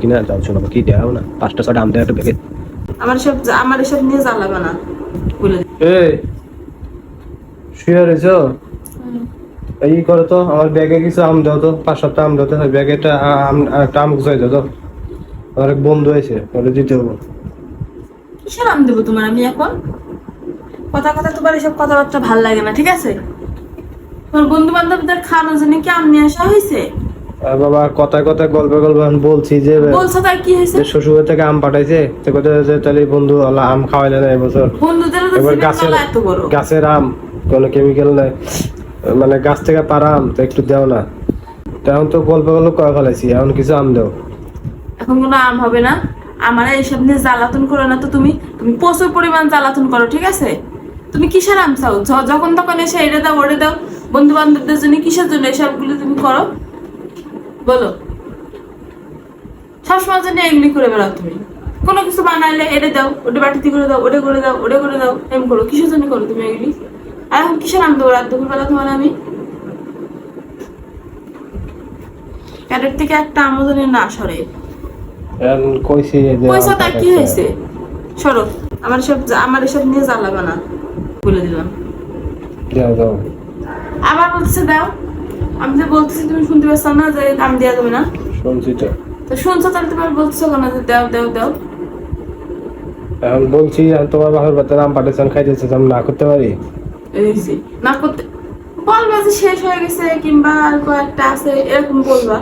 কিনা যাও শোনো কি দেও না 5টা 6টা আম দেও একটা ব্যাগে আমার এসব নিয়ে জ্বালাবে না বলে দিই। এই শুয়ে রয়েছো এই করো তো আমার ব্যাগে কিছু আম দাও তো 5-7টা আম দাও তো ব্যাগে একটা আম গুছাই দাও তো আমার এক বন্ধু আছে ওরে দিতে হবে কিসের আম দেবো তোমার আমি এখন কথা তোমার এসব কথাবার্তা ভাল লাগে না ঠিক আছে তোমার বন্ধু বান্ধবদের খাওয়ানোর জন্য কি আম নিয়ে আসা হয়েছে আর বাবা কথায় কথায় গল্পে এখন বলছি যে বলছো তাই কি হয়েছে শ্বশুর থেকে আম পাঠাইছে তো কথা যে তাহলে বন্ধু আল্লাহ আম খাওয়াইলে না এবছর বন্ধুদের এবার গাছের আম কোনো কেমিক্যাল নাই মানে গাছ থেকে পারা আম তো একটু দেও না তেমন তো গল্প কয়ে ফেলাইছি এখন কিছু আম দাও এখন কোনো আম হবে না আমার এইসব নিয়ে জ্বালাতন করো না তো তুমি প্রচুর পরিমাণ জ্বালাতন করো ঠিক আছে তুমি কিসের আম চাও যখন তখন এসে এটা দাও ওটা দাও বন্ধু বান্ধবদের জন্য কিসের জন্য এসবগুলো তুমি করো বলো সবসময় জন্য এগুলি করে বেড়াও তুমি কোনো কিছু বানাইলে এটা দাও ওটা বাটিতে করে দাও ওটা করে দাও ওটা করে দাও এম করো কিসের জন্য করো তুমি এগুলি আর এখন কিসের আম দেবো রাত দুপুরবেলা তোমার আমি প্যারের থেকে একটা আমোদনের না সরে কইছি যে পয়সা তা কি হয়েছে সরো আমার এসব নিয়ে জ্বালাবে না বলে দিলাম দাও আবার বলতেছে দাও আমি যে বলতেছি তুমি শুনতে পাচ্ছ না যে দাম দেওয়া যাবে না শুনছি তো শুনছো তাহলে তোমার বলছো কেন যে দাও দাও দাও এখন বলছি তোমার বাবার বাচ্চার আম পাঠাইছেন খাইতেছে আমি না করতে পারি এইছি না করতে বলবা যে শেষ হয়ে গেছে কিংবা আর কয়েকটা আছে এরকম বলবা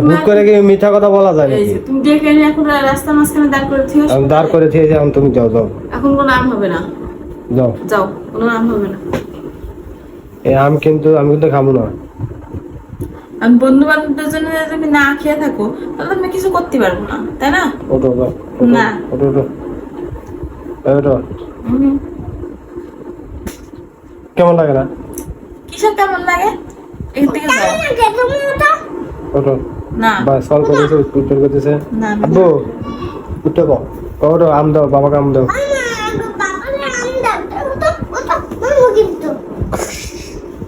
হুট করে কি মিথ্যা কথা বলা যায় এই নাকি যে তুমি ডেকে এনে এখন রাস্তার মাঝখানে দাঁড় করে থিও আমি দাঁড় করে দিয়েছি এখন তুমি যাও এখন কোনো আম হবে না যাও যাও কোনো আম হবে না এই আম কিন্তু আমি কিন্তু খাবো না আমি বন্ধু বান্ধবদের জন্য যদি না খেয়ে থাকো তাহলে আমি কিছু করতে পারবো না তাই না ওটো না। ওটো হুম। কেমন লাগে না কিসের কেমন লাগে এখান থেকে যাও ওটো না বা সল করেছে উত্তর করতেছে না আমি আব্বু উঠতে ওটো আম দাও বাবাকে আম দাও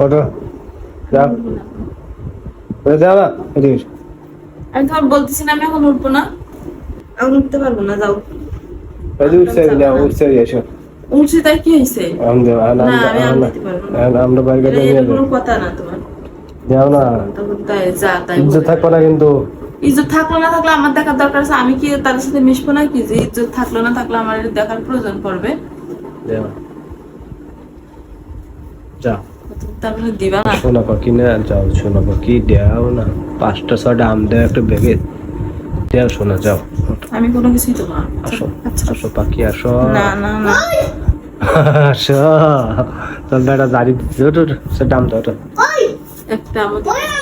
ওটো যাও যাও না এদিকে আমি তোমার বলতেছি না আমি এখন উঠবো না এখন উঠতে পারবো না যাও এদিকে উঠছে উঠছে এসো উঠছি তাই কি হয়েছে আম দাও না আমি আম দিতে পারবো না আমরা বাইরে এটা এর কোনো কথা না তোমার যাও না তখন তাই যা তাই ইজ্জত থাকবে না কিন্তু ইজ্জত থাকলো না থাকলে আমার দেখার দরকার আছে আমি কি তাদের সাথে মিশবো না কি যে ইজ্জত থাকলো না থাকলে আমার এটা দেখার প্রয়োজন পড়বে যাও যাও তারপরে দিবা না শোনা পাখি না যাও শোনা পাখি দেও না 5টা 6টা আম দেও একটা ব্যাগে দেও শোনা যাও আমি কোনো কিছুই দেবো না আসো আচ্ছা আসো পাখি আসো না না না আসো তোর বেটা দাঁড়িয়ে দিচ্ছে ওটা সে দাম দাও ওটা একটা আমাদের